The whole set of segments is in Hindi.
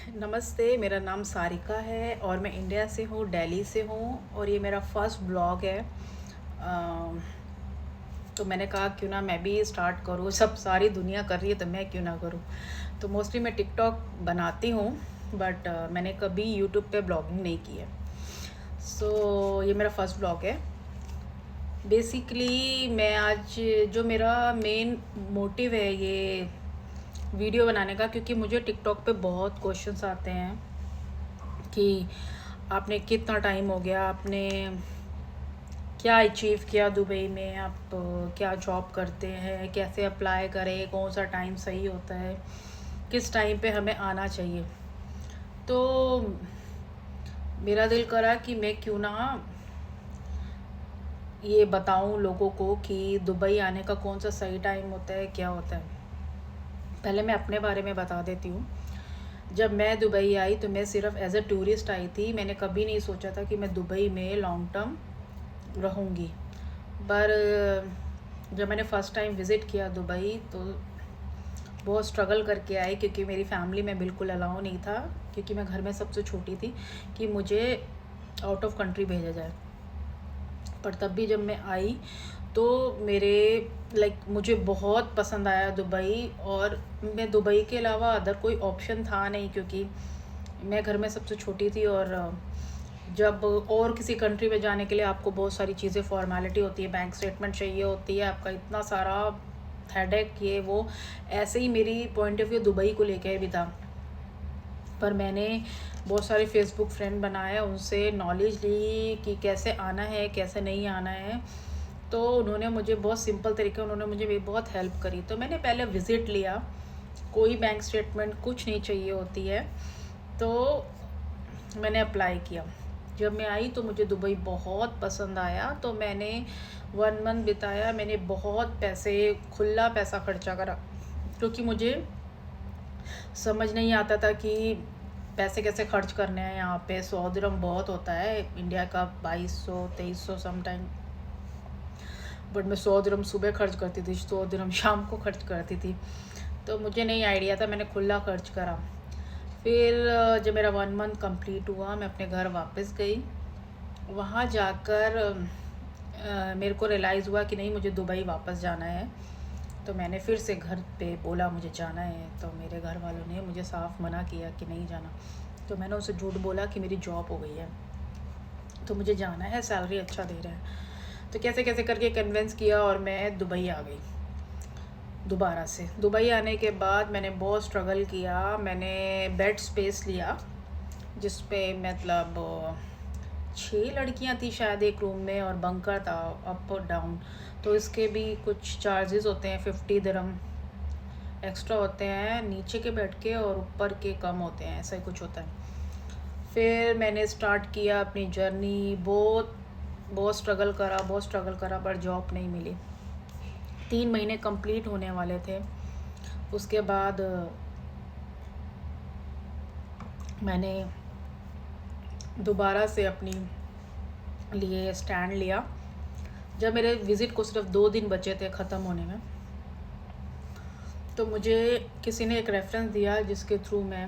नमस्ते, मेरा नाम सारिका है और मैं इंडिया से हूँ, दिल्ली से हूँ और ये मेरा फर्स्ट ब्लॉग है। तो मैंने कहा क्यों ना मैं भी स्टार्ट करूँ, सब सारी दुनिया कर रही है तो मैं क्यों ना करूँ। तो मोस्टली मैं टिकटॉक बनाती हूँ बट मैंने कभी यूट्यूब पे ब्लॉगिंग नहीं की है। ये मेरा फर्स्ट ब्लॉग है। बेसिकली मैं आज जो मेरा मेन मोटिव है ये वीडियो बनाने का, क्योंकि मुझे टिकटॉक पे बहुत क्वेश्चंस आते हैं कि आपने कितना टाइम हो गया, आपने क्या अचीव किया दुबई में, आप क्या जॉब करते हैं, कैसे अप्लाई करें, कौन सा टाइम सही होता है, किस टाइम पे हमें आना चाहिए। तो मेरा दिल करा कि मैं क्यों ना ये बताऊं लोगों को कि दुबई आने का कौन सा सही टाइम होता है, क्या होता है। पहले मैं अपने बारे में बता देती हूँ। जब मैं दुबई आई तो मैं सिर्फ एज अ टूरिस्ट आई थी। मैंने कभी नहीं सोचा था कि मैं दुबई में लॉन्ग टर्म रहूँगी। पर जब मैंने फ़र्स्ट टाइम विज़िट किया दुबई तो बहुत स्ट्रगल करके आई, क्योंकि मेरी फैमिली में बिल्कुल अलाउ नहीं था, क्योंकि मैं घर में सबसे छोटी थी, कि मुझे आउट ऑफ कंट्री भेजा जाए। पर तब भी जब मैं आई तो मेरे मुझे बहुत पसंद आया दुबई। और मैं दुबई के अलावा अदर कोई ऑप्शन था नहीं, क्योंकि मैं घर में सबसे छोटी थी। और जब और किसी कंट्री में जाने के लिए आपको बहुत सारी चीज़ें फॉर्मेलिटी होती है, बैंक स्टेटमेंट चाहिए होती है, आपका इतना सारा हेडेक ये वो। ऐसे ही मेरी पॉइंट ऑफ व्यू दुबई को लेकर भी था। पर मैंने बहुत सारे फेसबुक फ्रेंड बनाए, उनसे नॉलेज ली कि कैसे आना है, कैसे नहीं आना है। तो उन्होंने मुझे बहुत सिंपल तरीके, उन्होंने मुझे भी बहुत हेल्प करी। तो मैंने पहले विज़िट लिया, कोई बैंक स्टेटमेंट कुछ नहीं चाहिए होती है। तो मैंने अप्लाई किया। जब मैं आई तो मुझे दुबई बहुत पसंद आया। तो मैंने 1 मंथ बिताया। मैंने बहुत पैसे, खुला पैसा खर्चा करा, क्योंकि मुझे समझ नहीं आता था कि पैसे कैसे खर्च करने हैं। यहाँ पे 100 दिरहम बहुत होता है, इंडिया का 2200 2300 समटाइम। बट मैं 100 दिरहम सुबह खर्च करती थी, 100 दिरहम शाम को खर्च करती थी। तो मुझे नहीं आइडिया था, मैंने खुला खर्च करा। फिर जब मेरा 1 मंथ कंप्लीट हुआ मैं अपने घर वापस गई। वहाँ जाकर मेरे को रियलाइज़ हुआ कि नहीं, मुझे दुबई वापस जाना है। तो मैंने फिर से घर पे बोला मुझे जाना है, तो मेरे घर वालों ने मुझे साफ़ मना किया कि नहीं जाना। तो मैंने उसे झूठ बोला कि मेरी जॉब हो गई है तो मुझे जाना है, सैलरी अच्छा दे रहा है। तो कैसे कैसे करके कन्विंस किया और मैं दुबई आ गई। दोबारा से दुबई आने के बाद मैंने बहुत स्ट्रगल किया। मैंने बेड स्पेस लिया, जिस पे मतलब 6 लड़कियां थी शायद एक रूम में, और बंकर था अप और डाउन। तो इसके भी कुछ चार्जेस होते हैं, 50 दिरहम एक्स्ट्रा होते हैं नीचे के बेड के, और ऊपर के कम होते हैं, ऐसा ही कुछ होता है। फिर मैंने स्टार्ट किया अपनी जर्नी। बहुत बहुत स्ट्रगल करा पर जॉब नहीं मिली। 3 महीने कंप्लीट होने वाले थे। उसके बाद मैंने दोबारा से अपनी लिए स्टैंड लिया। जब मेरे विज़िट को सिर्फ 2 दिन बचे थे ख़त्म होने में, तो मुझे किसी ने एक रेफरेंस दिया, जिसके थ्रू मैं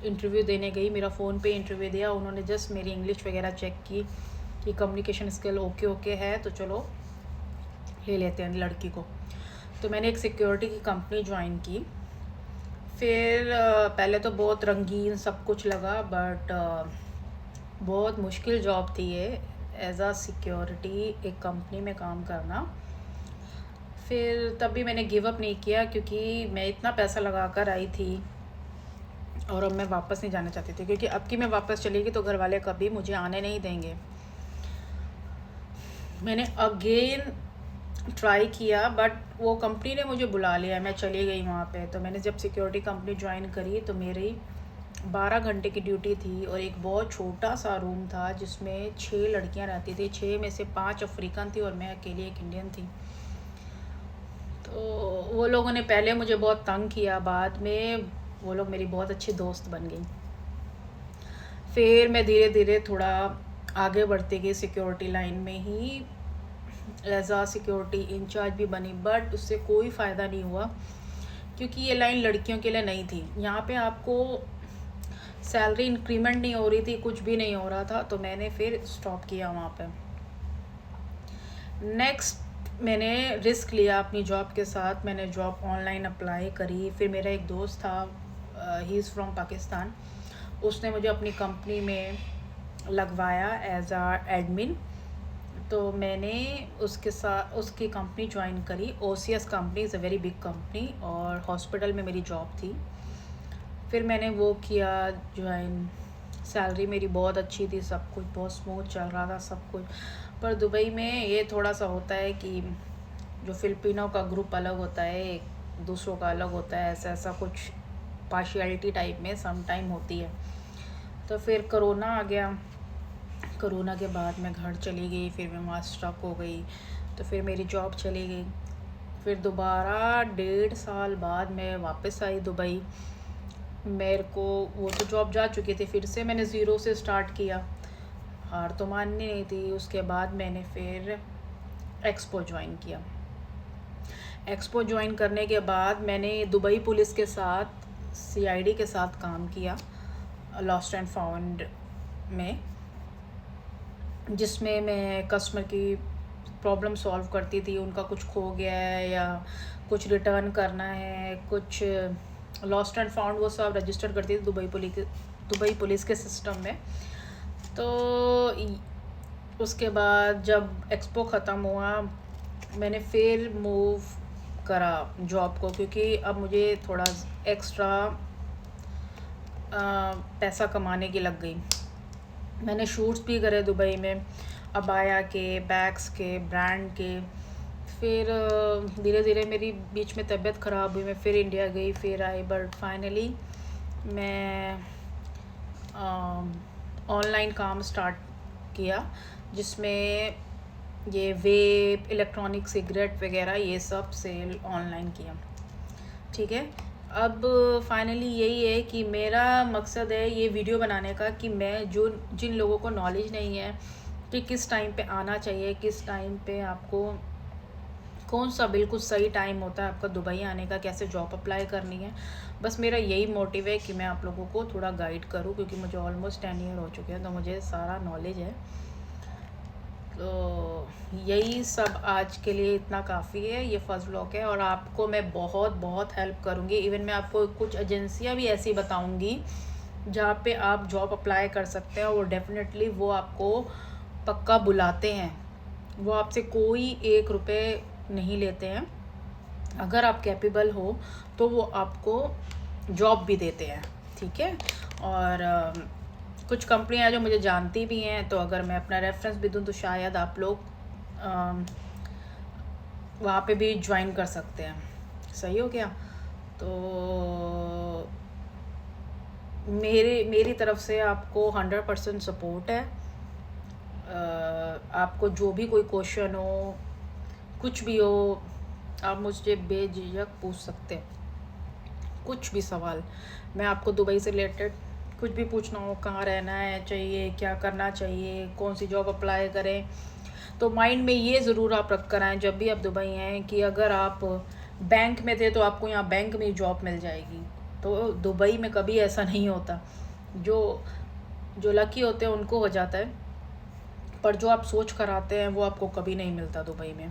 इंटरव्यू देने गई। मेरा फ़ोन पे इंटरव्यू दिया। उन्होंने जस्ट मेरी इंग्लिश वगैरह चेक की कि कम्युनिकेशन स्किल ओके है, तो चलो ले लेते हैं लड़की को। तो मैंने एक सिक्योरिटी की कंपनी ज्वाइन की। फिर पहले तो बहुत रंगीन सब कुछ लगा, बट बहुत मुश्किल जॉब थी ये, एज आ सिक्योरिटी एक कंपनी में काम करना। फिर तब भी मैंने गिव अप नहीं किया, क्योंकि मैं इतना पैसा लगा कर आई थी और अब मैं वापस नहीं जाना चाहती थी, क्योंकि अब की मैं वापस चलेगी तो घर वाले कभी मुझे आने नहीं देंगे। मैंने अगेन ट्राई किया, बट वो कंपनी ने मुझे बुला लिया, मैं चली गई वहाँ पे। तो मैंने जब सिक्योरिटी कंपनी ज्वाइन करी तो मेरी 12 घंटे की ड्यूटी थी, और एक बहुत छोटा सा रूम था जिसमें 6 लड़कियाँ रहती थी। 6 में से 5 अफ्रीकन थी और मैं अकेली एक इंडियन थी। तो वो लोगों ने पहले मुझे बहुत तंग किया, बाद में वो लोग मेरी बहुत अच्छी दोस्त बन गई। फिर मैं धीरे धीरे थोड़ा आगे बढ़ती गई सिक्योरिटी लाइन में ही, एज आ सिक्योरिटी इंचार्ज भी बनी। बट उससे कोई फ़ायदा नहीं हुआ, क्योंकि ये लाइन लड़कियों के लिए नहीं थी। यहाँ पे आपको सैलरी इंक्रीमेंट नहीं हो रही थी, कुछ भी नहीं हो रहा था, तो मैंने फिर स्टॉप किया वहाँ पे। नेक्स्ट मैंने रिस्क लिया अपनी जॉब के साथ, मैंने जॉब ऑनलाइन अप्लाई करी। फिर मेरा एक दोस्त था, ही इज़ फ्रॉम पाकिस्तान, उसने मुझे अपनी कंपनी में लगवाया एज आ एडमिन। तो मैंने उसके साथ उसकी कंपनी ज्वाइन करी। OCS company is a very big company और हॉस्पिटल में मेरी जॉब थी। फिर मैंने वो किया ज्वाइन। सैलरी मेरी बहुत अच्छी थी, सब कुछ बहुत स्मूथ चल रहा था सब कुछ। पर दुबई में ये थोड़ा सा होता है कि जो फिलिपिनो का ग्रुप अलग होता है, दूसरों का अलग होता है, ऐसा ऐसा कुछ पार्शियलिटी टाइप में सम टाइम होती है। तो फिर कोरोना आ गया। कोरोना के बाद मैं घर चली गई, फिर मैं वहाँ स्टक हो गई, तो फिर मेरी जॉब चली गई। फिर दोबारा 1.5 साल बाद मैं वापस आई दुबई। मेरे को वो तो जॉब जा चुकी थी, फिर से मैंने ज़ीरो से स्टार्ट किया। हार तो माननी नहीं थी। उसके बाद मैंने फिर एक्सपो ज्वाइन किया। एक्सपो ज्वाइन करने के बाद मैंने दुबई पुलिस के साथ, CID के साथ काम किया, लॉस्ट एंड फाउंड में, जिसमें मैं कस्टमर की प्रॉब्लम सॉल्व करती थी। उनका कुछ खो गया है या कुछ रिटर्न करना है, कुछ लॉस्ट एंड फाउंड, वो सब रजिस्टर करती थी दुबई पुलिस के सिस्टम में। तो उसके बाद जब एक्सपो ख़त्म हुआ, मैंने फिर मूव करा जॉब को, क्योंकि अब मुझे थोड़ा एक्स्ट्रा पैसा कमाने की लग गई। मैंने शूट्स भी करे दुबई में, अबाया के, बैग्स के, ब्रांड के। फिर धीरे धीरे मेरी बीच में तबीयत ख़राब हुई, मैं फिर इंडिया गई, फिर आई, बट फाइनली मैं ऑनलाइन काम स्टार्ट किया, जिसमें ये वेप, इलेक्ट्रॉनिक सिगरेट वगैरह ये सब सेल ऑनलाइन किया। ठीक है, अब फाइनली यही है कि मेरा मकसद है ये वीडियो बनाने का कि मैं जिन लोगों को नॉलेज नहीं है कि किस टाइम पे आना चाहिए, किस टाइम पे आपको कौन सा बिल्कुल सही टाइम होता है आपका दुबई आने का, कैसे जॉब अप्लाई करनी है, बस मेरा यही मोटिव है कि मैं आप लोगों को थोड़ा गाइड करूं, क्योंकि मुझे ऑलमोस्ट 10 ईयर हो चुके हैं, तो मुझे सारा नॉलेज है। तो यही सब आज के लिए इतना काफ़ी है। ये फर्स्ट व्लॉग है और आपको मैं बहुत बहुत हेल्प करूँगी। इवन मैं आपको कुछ एजेंसियाँ भी ऐसी बताऊँगी जहाँ पे आप जॉब अप्लाई कर सकते हैं, और डेफिनेटली वो आपको पक्का बुलाते हैं। वो आपसे कोई 1 रुपये नहीं लेते हैं। अगर आप कैपेबल हो तो वो आपको जॉब भी देते हैं। ठीक है, और कुछ कंपनियां जो मुझे जानती भी हैं, तो अगर मैं अपना रेफरेंस भी दूं तो शायद आप लोग वहाँ पे भी ज्वाइन कर सकते हैं। सही हो गया? तो मेरी तरफ से आपको 100% सपोर्ट है। आपको जो भी कोई क्वेश्चन हो, कुछ भी हो, आप मुझसे बेझिझक पूछ सकते हैं। कुछ भी सवाल, मैं आपको दुबई से रिलेटेड कुछ भी पूछना हो, कहाँ रहना है चाहिए, क्या करना चाहिए, कौन सी जॉब अप्लाई करें, तो माइंड में ये ज़रूर आप रख कर आएँ जब भी आप दुबई आएँ कि अगर आप बैंक में थे तो आपको यहाँ बैंक में ही जॉब मिल जाएगी। तो दुबई में कभी ऐसा नहीं होता। जो लकी होते हैं उनको हो जाता है, पर जो आप सोच कर आते हैं वो आपको कभी नहीं मिलता दुबई में।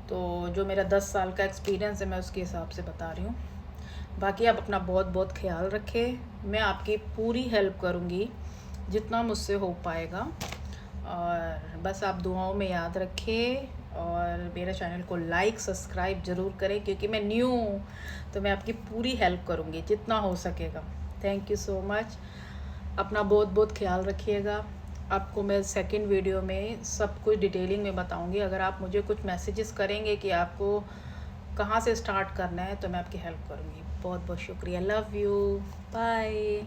तो जो मेरा 10 साल का एक्सपीरियंस है, मैं उसके हिसाब से बता रही हूँ। बाकी आप अपना बहुत बहुत ख्याल रखें। मैं आपकी पूरी हेल्प करूँगी जितना मुझसे हो पाएगा, और बस आप दुआओं में याद रखें, और मेरे चैनल को लाइक सब्सक्राइब ज़रूर करें, क्योंकि मैं न्यू हूँ, तो मैं आपकी पूरी हेल्प करूँगी जितना हो सकेगा। Thank you so much. अपना बहुत बहुत ख्याल रखिएगा। आपको मैं सेकंड वीडियो में सब कुछ डिटेलिंग में बताऊंगी। अगर आप मुझे कुछ मैसेजेस करेंगे कि आपको कहाँ से स्टार्ट करना है, तो मैं आपकी हेल्प करूँगी। बहुत बहुत शुक्रिया। Love you. बाय।